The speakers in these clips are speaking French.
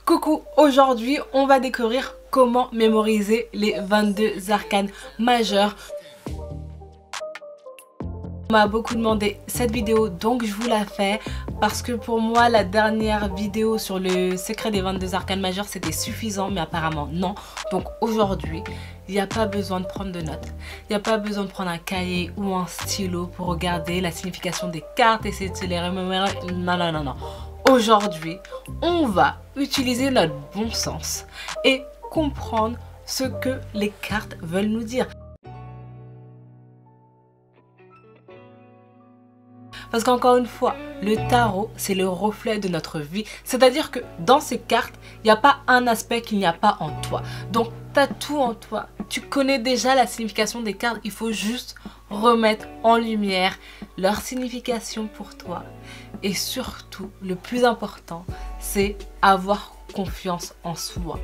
Coucou, aujourd'hui on va découvrir comment mémoriser les 22 arcanes majeurs. On m'a beaucoup demandé cette vidéo, donc je vous la fais parce que pour moi la dernière vidéo sur le secret des 22 arcanes majeurs c'était suffisant, mais apparemment non. Donc aujourd'hui il n'y a pas besoin de prendre de notes, il n'y a pas besoin de prendre un cahier ou un stylo pour regarder la signification des cartes et essayer de se les remémorer. Non. Aujourd'hui, on va utiliser notre bon sens et comprendre ce que les cartes veulent nous dire. Parce qu'encore une fois, le tarot, c'est le reflet de notre vie. C'est-à-dire que dans ces cartes, il n'y a pas un aspect qu'il n'y a pas en toi. Donc, tu as tout en toi. Tu connais déjà la signification des cartes. Il faut juste remettre en lumière leur signification pour toi. Et surtout, le plus important, c'est avoir confiance en soi.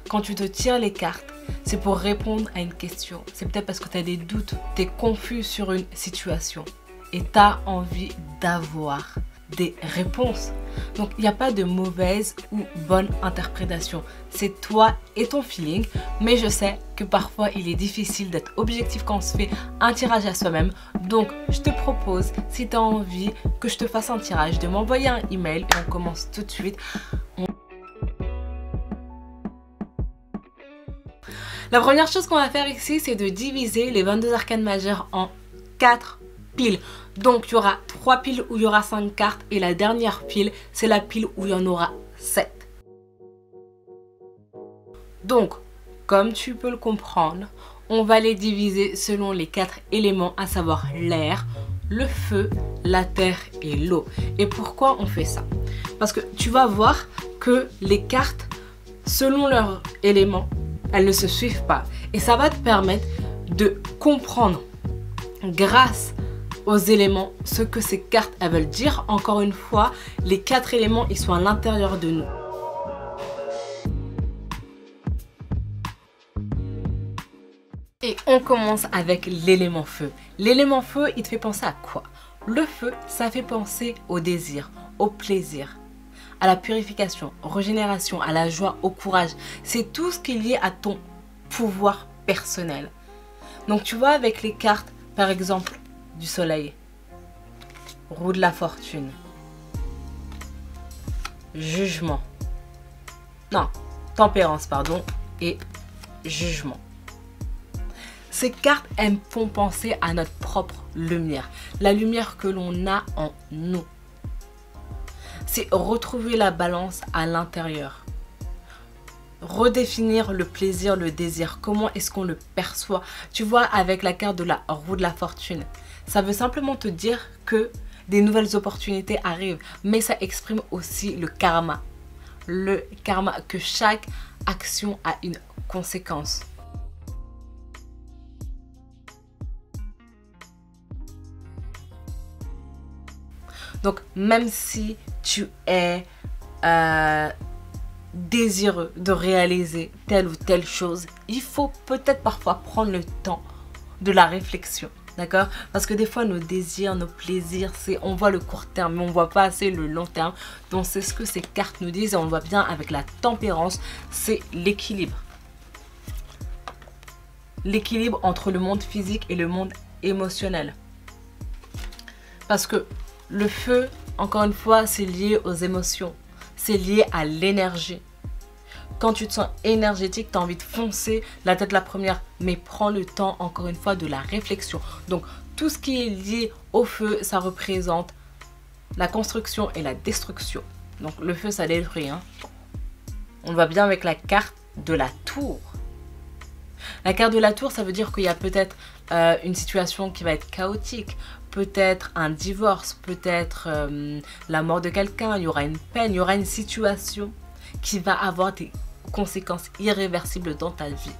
Quand tu te tires les cartes, c'est pour répondre à une question. C'est peut-être parce que tu as des doutes, tu es confus sur une situation et tu as envie d'avoir des réponses. Donc, il n'y a pas de mauvaise ou bonne interprétation. C'est toi et ton feeling. Mais je sais que parfois, il est difficile d'être objectif quand on se fait un tirage à soi-même. Donc, je te propose, si tu as envie que je te fasse un tirage, de m'envoyer un email et on commence tout de suite. La première chose qu'on va faire ici, c'est de diviser les 22 arcanes majeures en 4 piles. Donc, il y aura 3 piles où il y aura 5 cartes et la dernière pile, c'est la pile où il y en aura 7. Donc, comme tu peux le comprendre, on va les diviser selon les 4 éléments, à savoir l'air, le feu, la terre et l'eau. Et pourquoi on fait ça? Parce que tu vas voir que les cartes, selon leurs éléments, elles ne se suivent pas. Et ça va te permettre de comprendre, grâce aux éléments, ce que ces cartes elles veulent dire. Encore une fois, les 4 éléments, ils sont à l'intérieur de nous. Et on commence avec l'élément feu. L'élément feu, il te fait penser à quoi? Le feu, ça fait penser au désir, au plaisir, à la purification, régénération, à la joie, au courage. C'est tout ce qui est lié à ton pouvoir personnel. Donc tu vois, avec les cartes, par exemple, du soleil, roue de la fortune, jugement, non, tempérance, pardon, et jugement. Ces cartes, elles font penser à notre propre lumière, la lumière que l'on a en nous. C'est retrouver la balance à l'intérieur. Redéfinir le plaisir, le désir. Comment est-ce qu'on le perçoit? Tu vois, avec la carte de la roue de la fortune, ça veut simplement te dire que des nouvelles opportunités arrivent. Mais ça exprime aussi le karma. Le karma, que chaque action a une conséquence. Donc, même si tu es désireux de réaliser telle ou telle chose, il faut peut-être parfois prendre le temps de la réflexion. D'accord? Parce que des fois, nos désirs, nos plaisirs, on voit le court terme, mais on ne voit pas assez le long terme. Donc, c'est ce que ces cartes nous disent. Et on voit bien avec la tempérance, c'est l'équilibre. L'équilibre entre le monde physique et le monde émotionnel. Parce que le feu, encore une fois, c'est lié aux émotions. C'est lié à l'énergie. Quand tu te sens énergétique, tu as envie de foncer la tête la première. Mais prends le temps, encore une fois, de la réflexion. Donc, tout ce qui est lié au feu, ça représente la construction et la destruction. Donc, le feu, ça détruit. On va bien avec la carte de la tour. La carte de la tour, ça veut dire qu'il y a peut-être une situation qui va être chaotique. Peut-être un divorce, peut-être la mort de quelqu'un, il y aura une peine, il y aura une situation qui va avoir des conséquences irréversibles dans ta vie.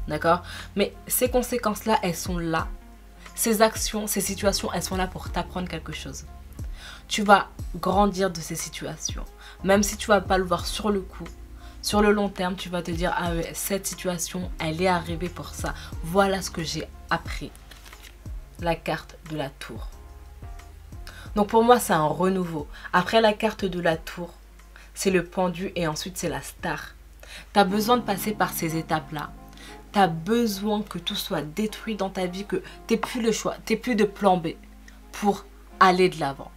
D'accord? Mais ces conséquences-là, elles sont là. Ces actions, ces situations, elles sont là pour t'apprendre quelque chose. Tu vas grandir de ces situations. Même si tu ne vas pas le voir sur le coup, sur le long terme, tu vas te dire, ah ouais, cette situation, elle est arrivée pour ça. Voilà ce que j'ai appris. La carte de la tour. Donc pour moi, c'est un renouveau. Après la carte de la tour, c'est le pendu et ensuite c'est la star. Tu as besoin de passer par ces étapes-là. Tu as besoin que tout soit détruit dans ta vie, que tu n'aies plus le choix, tu n'aies plus de plan B pour aller de l'avant.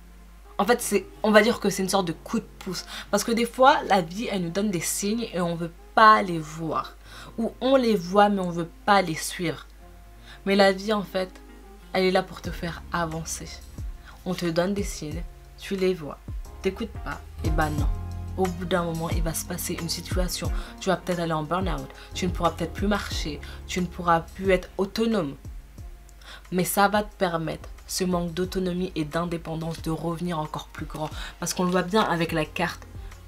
En fait, on va dire que c'est une sorte de coup de pouce. Parce que des fois, la vie, elle nous donne des signes et on ne veut pas les voir. Ou on les voit, mais on ne veut pas les suivre. Mais la vie, en fait, elle est là pour te faire avancer. On te donne des signes, tu les vois, t'écoutes pas, et bah non. Au bout d'un moment, il va se passer une situation. Tu vas peut-être aller en burn-out, tu ne pourras peut-être plus marcher, tu ne pourras plus être autonome. Mais ça va te permettre, ce manque d'autonomie et d'indépendance, de revenir encore plus grand. Parce qu'on le voit bien avec la carte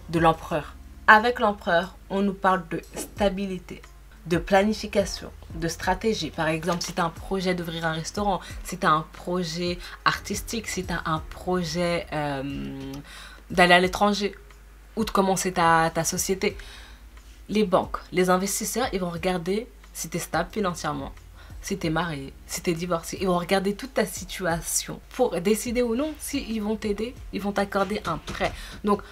de l'empereur. Avec l'empereur, on nous parle de stabilité, de planification, de stratégie. Par exemple, si tu as un projet d'ouvrir un restaurant, si tu as un projet artistique, si tu as un projet d'aller à l'étranger ou de commencer ta société. Les banques, les investisseurs, ils vont regarder si tu es stable financièrement, si tu es marié, si tu es divorcé. Ils vont regarder toute ta situation pour décider ou non s'ils vont t'aider, ils vont t'accorder un prêt. Donc,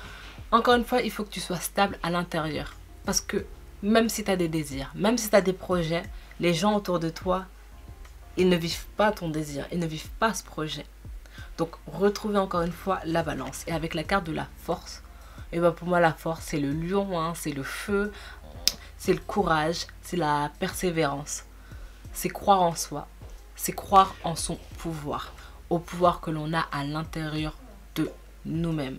encore une fois, il faut que tu sois stable à l'intérieur. Parce que même si tu as des désirs, même si tu as des projets, les gens autour de toi, ils ne vivent pas ton désir, ils ne vivent pas ce projet. Donc, retrouvez encore une fois la balance. Et avec la carte de la force, et ben pour moi, la force, c'est le lion, hein, c'est le feu, c'est le courage, c'est la persévérance. C'est croire en soi, c'est croire en son pouvoir, au pouvoir que l'on a à l'intérieur de nous-mêmes.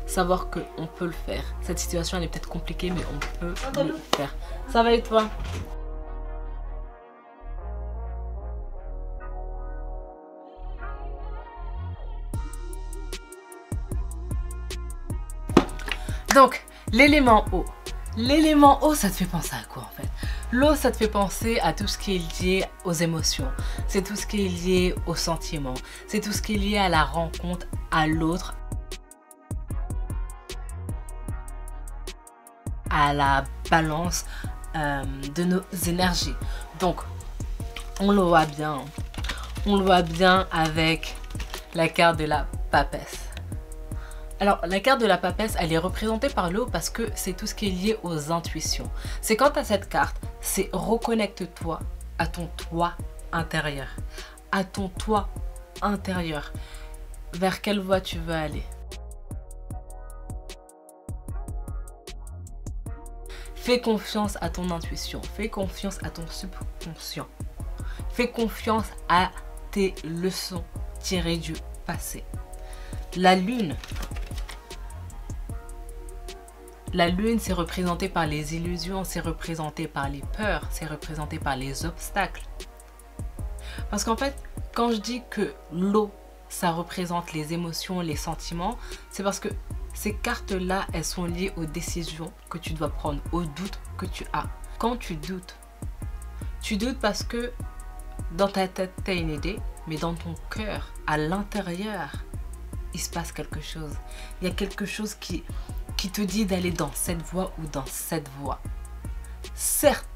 Savoir qu'on peut le faire. Cette situation, elle est peut-être compliquée, mais on peut le faire. Ça va et toi? Donc, l'élément eau. L'élément eau, ça te fait penser à quoi en fait? L'eau, ça te fait penser à tout ce qui est lié aux émotions. C'est tout ce qui est lié aux sentiments. C'est tout ce qui est lié à la rencontre, à l'autre, à la balance de nos énergies. Donc, on le voit bien. On le voit bien avec la carte de la papesse. Alors, la carte de la papesse, elle est représentée par l'eau parce que c'est tout ce qui est lié aux intuitions. C'est quand tu as cette carte, c'est reconnecte-toi à ton toi intérieur. À ton toi intérieur. Vers quelle voie tu veux aller. Fais confiance à ton intuition. Fais confiance à ton subconscient. Fais confiance à tes leçons tirées du passé. La lune, c'est représenté par les illusions, c'est représenté par les peurs, c'est représenté par les obstacles. Parce qu'en fait, quand je dis que l'eau, ça représente les émotions, les sentiments, c'est parce que ces cartes-là, elles sont liées aux décisions que tu dois prendre, aux doutes que tu as. Quand tu doutes parce que dans ta tête, tu as une idée, mais dans ton cœur, à l'intérieur, il se passe quelque chose. Il y a quelque chose qui te dit d'aller dans cette voie ou dans cette voie. Certes,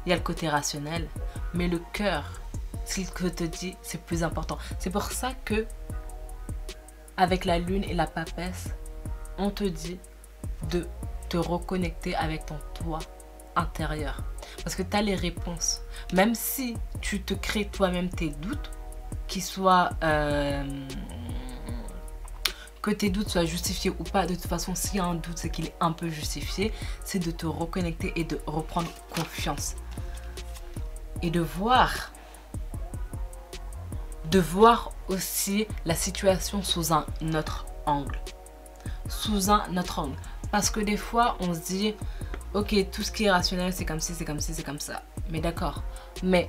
il y a le côté rationnel, mais le cœur, ce qu'il te dit, c'est plus important. C'est pour ça que, avec la lune et la papesse, on te dit de te reconnecter avec ton toi intérieur. Parce que tu as les réponses. Même si tu te crées toi-même tes doutes, que tes doutes soient justifiés ou pas, de toute façon, s'il y a un doute, c'est qu'il est un peu justifié. C'est de te reconnecter et de reprendre confiance. Et de voir aussi la situation sous un autre angle. Sous un autre angle. Parce que des fois, on se dit, ok, tout ce qui est rationnel, c'est comme ci, c'est comme ci, c'est comme ça. Mais d'accord. Mais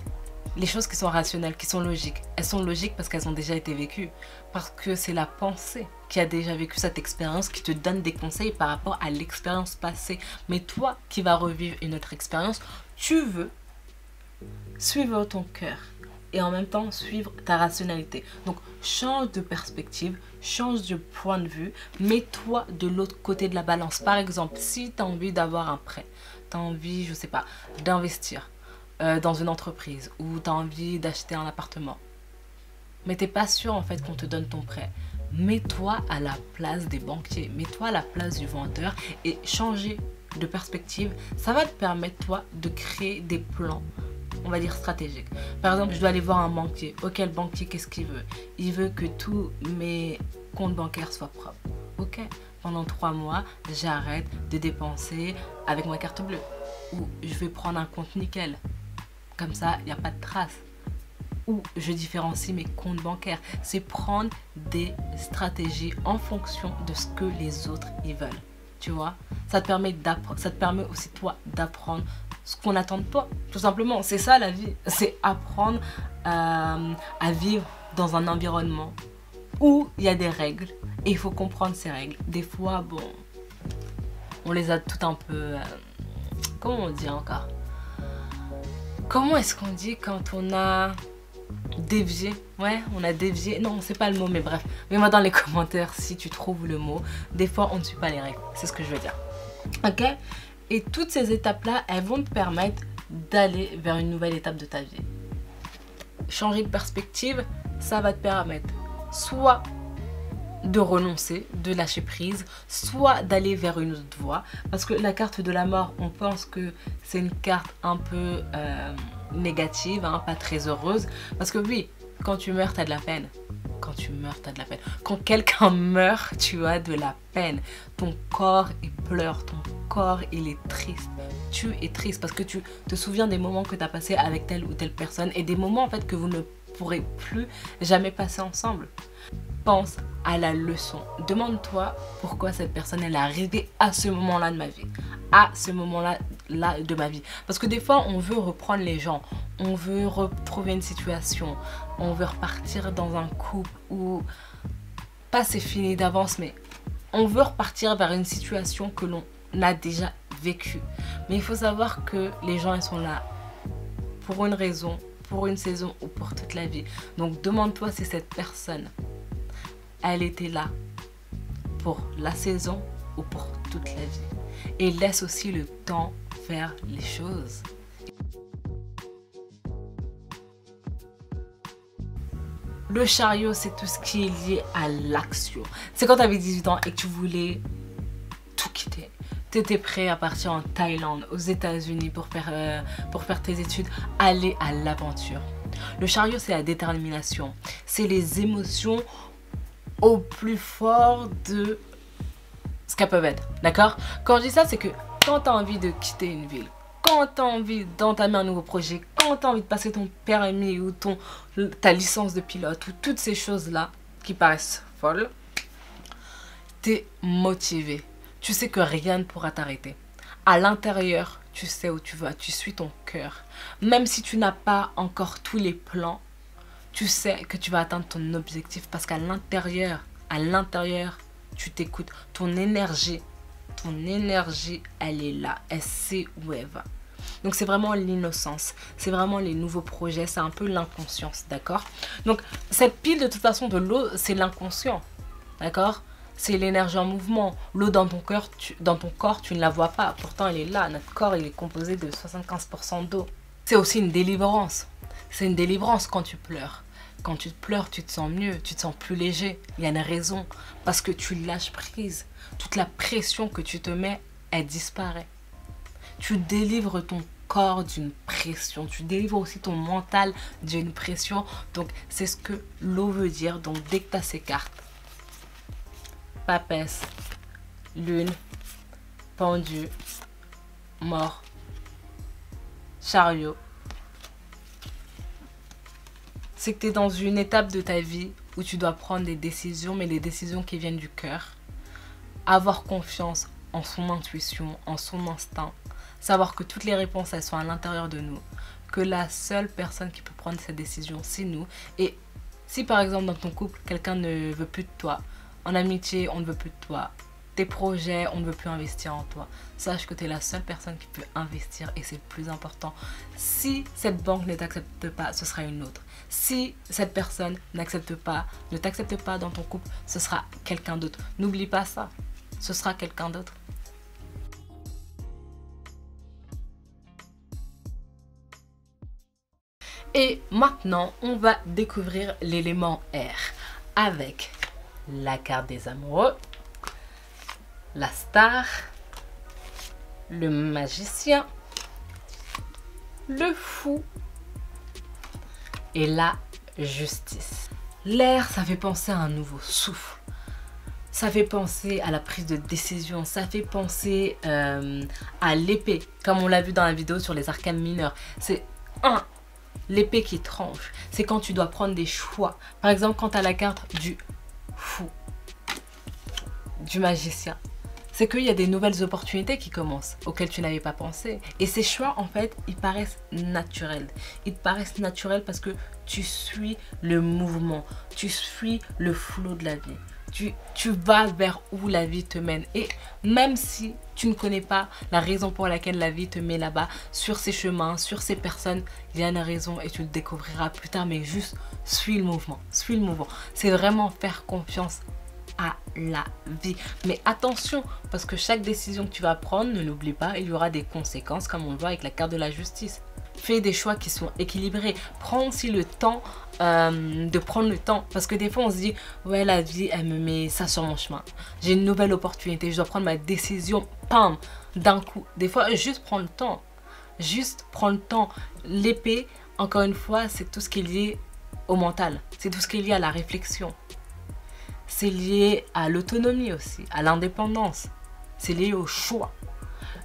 les choses qui sont rationnelles, qui sont logiques, elles sont logiques parce qu'elles ont déjà été vécues. Parce que c'est la pensée qui a déjà vécu cette expérience qui te donne des conseils par rapport à l'expérience passée. Mais toi qui vas revivre une autre expérience, tu veux suivre ton cœur et en même temps suivre ta rationalité. Donc change de perspective, change de point de vue, mets-toi de l'autre côté de la balance. Par exemple, si tu as envie d'avoir un prêt, tu as envie, je sais pas, d'investir dans une entreprise ou tu as envie d'acheter un appartement, mais tu n'es pas sûr en fait qu'on te donne ton prêt. Mets-toi à la place des banquiers, mets-toi à la place du vendeur et changer de perspective. Ça va te permettre, toi, de créer des plans, on va dire stratégiques. Par exemple, je dois aller voir un banquier. Ok, le banquier, qu'est-ce qu'il veut? Il veut que tous mes comptes bancaires soient propres. Ok, pendant 3 mois, j'arrête de dépenser avec ma carte bleue. Ou je vais prendre un compte nickel. Comme ça, il n'y a pas de traces. Où je différencie mes comptes bancaires. C'est prendre des stratégies en fonction de ce que les autres ils veulent. Tu vois, ça te permet aussi toi d'apprendre ce qu'on attend de toi. Tout simplement, c'est ça la vie. C'est apprendre à vivre dans un environnement où il y a des règles et il faut comprendre ces règles. Des fois, bon, on les a tout un peu... comment on dit encore? Comment est-ce qu'on dit quand on a... dévié? Ouais, on a dévié. Non, c'est pas le mot, mais bref. Mets-moi dans les commentaires si tu trouves le mot. Des fois, on ne suit pas les règles. C'est ce que je veux dire. Ok? Et toutes ces étapes-là, elles vont te permettre d'aller vers une nouvelle étape de ta vie. Changer de perspective, ça va te permettre soit de renoncer, de lâcher prise, soit d'aller vers une autre voie. Parce que la carte de la mort, on pense que c'est une carte un peu négative, hein, pas très heureuse. Parce que oui, quand tu meurs, tu as de la peine. Quand tu meurs, tu as de la peine. Quand quelqu'un meurt, tu as de la peine. Ton corps, il pleure. Ton corps, il est triste. Tu es triste parce que tu te souviens des moments que tu as passés avec telle ou telle personne et des moments en fait que vous ne pourrez plus jamais passer ensemble. Pense à la leçon. Demande-toi pourquoi cette personne elle est arrivée à ce moment-là de ma vie. À ce moment-là de ma vie. Parce que des fois, on veut reprendre les gens. On veut retrouver une situation. On veut repartir dans un couple où, pas c'est fini d'avance, mais on veut repartir vers une situation que l'on a déjà vécue. Mais il faut savoir que les gens, ils sont là pour une raison, pour une saison ou pour toute la vie. Donc, demande-toi si cette personne... elle était là pour la saison ou pour toute la vie. Et laisse aussi le temps faire les choses. Le chariot, c'est tout ce qui est lié à l'action. C'est quand tu avais 18 ans et que tu voulais tout quitter. Tu étais prêt à partir en Thaïlande, aux États-Unis pour faire tes études, aller à l'aventure. Le chariot, c'est la détermination. C'est les émotions au plus fort de ce qu'elles peuvent être, d'accord? Quand je dis ça, c'est que quand tu as envie de quitter une ville, quand tu as envie d'entamer un nouveau projet, quand tu as envie de passer ton permis ou ta licence de pilote ou toutes ces choses-là qui paraissent folles, tu es motivé. Tu sais que rien ne pourra t'arrêter. À l'intérieur, tu sais où tu vas, tu suis ton cœur. Même si tu n'as pas encore tous les plans, tu sais que tu vas atteindre ton objectif parce qu'à l'intérieur, tu t'écoutes. Ton énergie, elle est là. Elle sait où elle va. Donc, c'est vraiment l'innocence. C'est vraiment les nouveaux projets. C'est un peu l'inconscience, d'accord? Donc, cette pile, de toute façon, de l'eau, c'est l'inconscient, d'accord? C'est l'énergie en mouvement. L'eau dans ton corps, tu ne la vois pas. Pourtant, elle est là. Notre corps, il est composé de 75% d'eau. C'est aussi une délivrance. C'est une délivrance quand tu pleures. Quand tu pleures, tu te sens mieux, tu te sens plus léger. Il y a une raison. Parce que tu lâches prise. Toute la pression que tu te mets, elle disparaît. Tu délivres ton corps d'une pression. Tu délivres aussi ton mental d'une pression. Donc, c'est ce que l'eau veut dire. Donc, dès que tu as ces cartes, papesse, lune, pendu, mort, chariot, c'est que tu es dans une étape de ta vie où tu dois prendre des décisions, mais des décisions qui viennent du cœur. Avoir confiance en son intuition, en son instinct. Savoir que toutes les réponses, elles sont à l'intérieur de nous. Que la seule personne qui peut prendre cette décision, c'est nous. Et si par exemple dans ton couple, quelqu'un ne veut plus de toi, en amitié, on ne veut plus de toi, tes projets, on ne veut plus investir en toi, sache que tu es la seule personne qui peut investir et c'est le plus important. Si cette banque ne t'accepte pas, ce sera une autre. Si cette personne ne t'accepte pas dans ton couple, ce sera quelqu'un d'autre. N'oublie pas ça, ce sera quelqu'un d'autre. Et maintenant, on va découvrir l'élément air avec la carte des amoureux, la star, le magicien, le fou et la justice. L'air, ça fait penser à un nouveau souffle. Ça fait penser à la prise de décision. Ça fait penser à l'épée, comme on l'a vu dans la vidéo sur les arcanes mineurs. C'est l'épée qui tranche. C'est quand tu dois prendre des choix. Par exemple, quand tu as la carte du fou, du magicien, c'est qu'il y a des nouvelles opportunités qui commencent, auxquelles tu n'avais pas pensé. Et ces choix, en fait, ils paraissent naturels. Ils te paraissent naturels parce que tu suis le mouvement, tu suis le flot de la vie. Tu vas vers où la vie te mène. Et même si tu ne connais pas la raison pour laquelle la vie te met là-bas, sur ces chemins, sur ces personnes, il y a une raison et tu le découvriras plus tard. Mais juste, suis le mouvement. Suis le mouvement. C'est vraiment faire confiance à la vie. Mais attention, parce que chaque décision que tu vas prendre, ne l'oublie pas, il y aura des conséquences, comme on le voit avec la carte de la justice. Fais des choix qui sont équilibrés. Prends aussi le temps de prendre le temps. Parce que des fois, on se dit, ouais, la vie, elle me met ça sur mon chemin. J'ai une nouvelle opportunité, je dois prendre ma décision, pam, d'un coup. Des fois, juste prends le temps. Juste prends le temps. L'épée, encore une fois, c'est tout ce qui est lié au mental. C'est tout ce qui est lié à la réflexion. C'est lié à l'autonomie aussi, à l'indépendance. C'est lié au choix.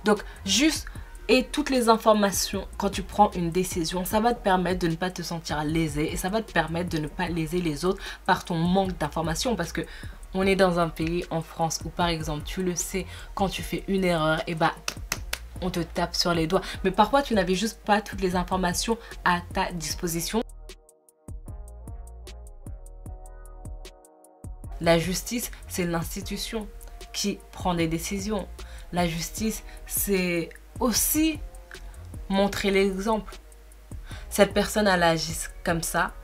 Donc, juste, et toutes les informations, quand tu prends une décision, ça va te permettre de ne pas te sentir lésé et ça va te permettre de ne pas léser les autres par ton manque d'informations. Parce que on est dans un pays, en France, où par exemple, tu le sais, quand tu fais une erreur, et bah, on te tape sur les doigts. Mais parfois, tu n'avais juste pas toutes les informations à ta disposition. La justice, c'est l'institution qui prend des décisions. La justice, c'est aussi montrer l'exemple. Cette personne, elle agit comme ça.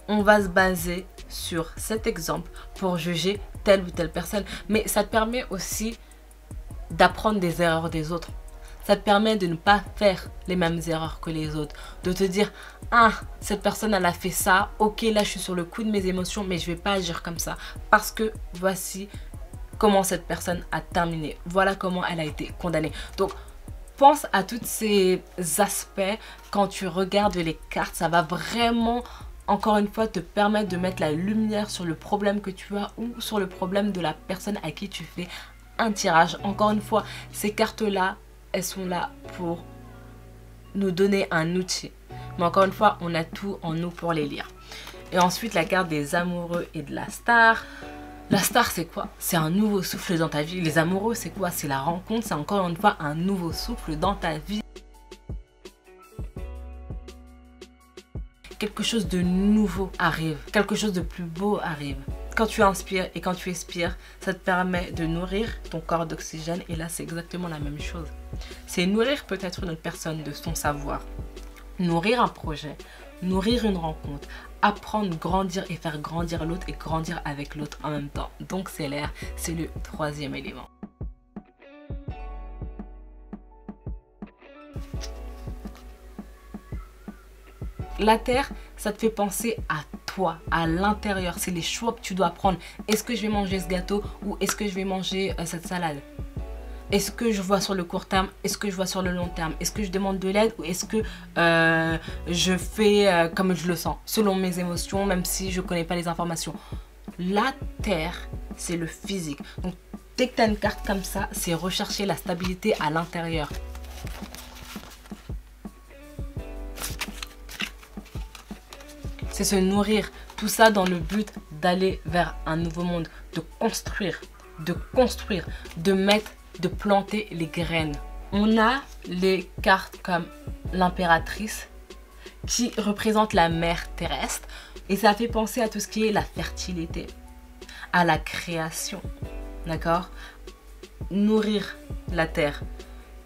On va se baser sur cet exemple pour juger telle ou telle personne. Mais ça te permet aussi d'apprendre des erreurs des autres. Ça te permet de ne pas faire les mêmes erreurs que les autres. De te dire, ah, cette personne, elle a fait ça. Ok, là, je suis sur le coup de mes émotions, mais je ne vais pas agir comme ça. Parce que voici comment cette personne a terminé. Voilà comment elle a été condamnée. Donc, pense à tous ces aspects quand tu regardes les cartes. Ça va vraiment, encore une fois, te permettre de mettre la lumière sur le problème que tu as ou sur le problème de la personne à qui tu fais un tirage. Encore une fois, ces cartes-là, elles sont là pour nous donner un outil. Mais encore une fois, on a tout en nous pour les lire. Et ensuite, la carte des amoureux et de la star. La star, c'est quoi? C'est un nouveau souffle dans ta vie. Les amoureux, c'est quoi? C'est la rencontre. C'est encore une fois un nouveau souffle dans ta vie. Quelque chose de nouveau arrive. Quelque chose de plus beau arrive. Quand tu inspires et quand tu expires, ça te permet de nourrir ton corps d'oxygène. Et là, c'est exactement la même chose. C'est nourrir peut-être une autre personne de son savoir. Nourrir un projet. Nourrir une rencontre. Apprendre, grandir et faire grandir l'autre et grandir avec l'autre en même temps. Donc, c'est l'air. C'est le troisième élément. La terre, ça te fait penser à toi, à l'intérieur. C'est les choix que tu dois prendre. Est-ce que je vais manger ce gâteau ou est-ce que je vais manger cette salade? Est-ce que je vois sur le court terme? Est-ce que je vois sur le long terme? Est-ce que je demande de l'aide ou est-ce que je fais comme je le sens, selon mes émotions, même si je ne connais pas les informations? La terre, c'est le physique. Donc, dès que tu as une carte comme ça, c'est rechercher la stabilité à l'intérieur. C'est se nourrir, tout ça dans le but d'aller vers un nouveau monde, de construire, de mettre, de planter les graines. On a les cartes comme l'impératrice qui représente la mère terrestre et ça fait penser à tout ce qui est la fertilité, à la création, d'accord? Nourrir la terre.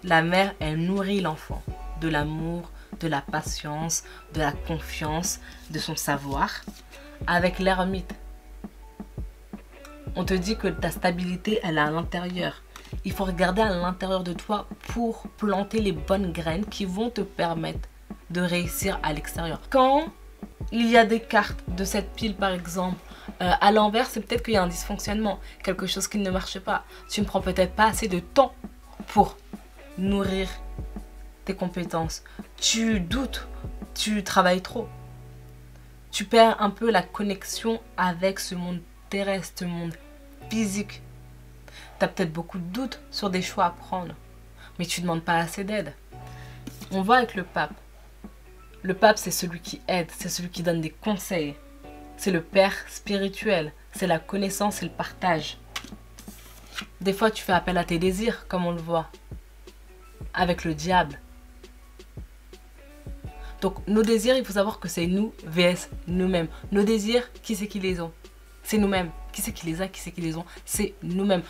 La mère, elle nourrit l'enfant de l'amour, de la patience, de la confiance, de son savoir. Avec l'ermite, on te dit que ta stabilité, elle est à l'intérieur. Il faut regarder à l'intérieur de toi pour planter les bonnes graines qui vont te permettre de réussir à l'extérieur. Quand il y a des cartes de cette pile, par exemple, À l'envers, c'est peut-être qu'il y a un dysfonctionnement, quelque chose qui ne marche pas. Tu ne prends peut-être pas assez de temps pour nourrir tes compétences. Tu doutes, tu travailles trop. Tu perds un peu la connexion avec ce monde terrestre, ce monde physique. Tu as peut-être beaucoup de doutes sur des choix à prendre, mais tu ne demandes pas assez d'aide. On voit avec le pape. Le pape, c'est celui qui aide, c'est celui qui donne des conseils. C'est le père spirituel, c'est la connaissance et le partage. Des fois, tu fais appel à tes désirs, comme on le voit, avec le diable. Donc, nos désirs, il faut savoir que c'est nous vs nous-mêmes. Nos désirs, qui c'est qui les ont? C'est nous-mêmes. Qui c'est qui les a? Qui c'est qui les ont? C'est nous-mêmes.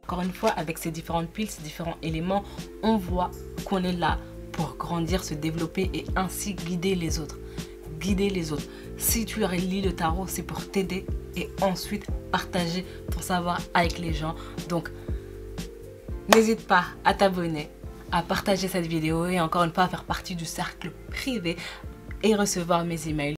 Encore une fois, avec ces différentes piles, ces différents éléments, on voit qu'on est là pour grandir, se développer et ainsi guider les autres. Guider les autres. Si tu lis le tarot, c'est pour t'aider et ensuite partager ton savoir avec les gens. Donc, n'hésite pas à t'abonner, à partager cette vidéo et encore une fois à faire partie du cercle privé et recevoir mes emails.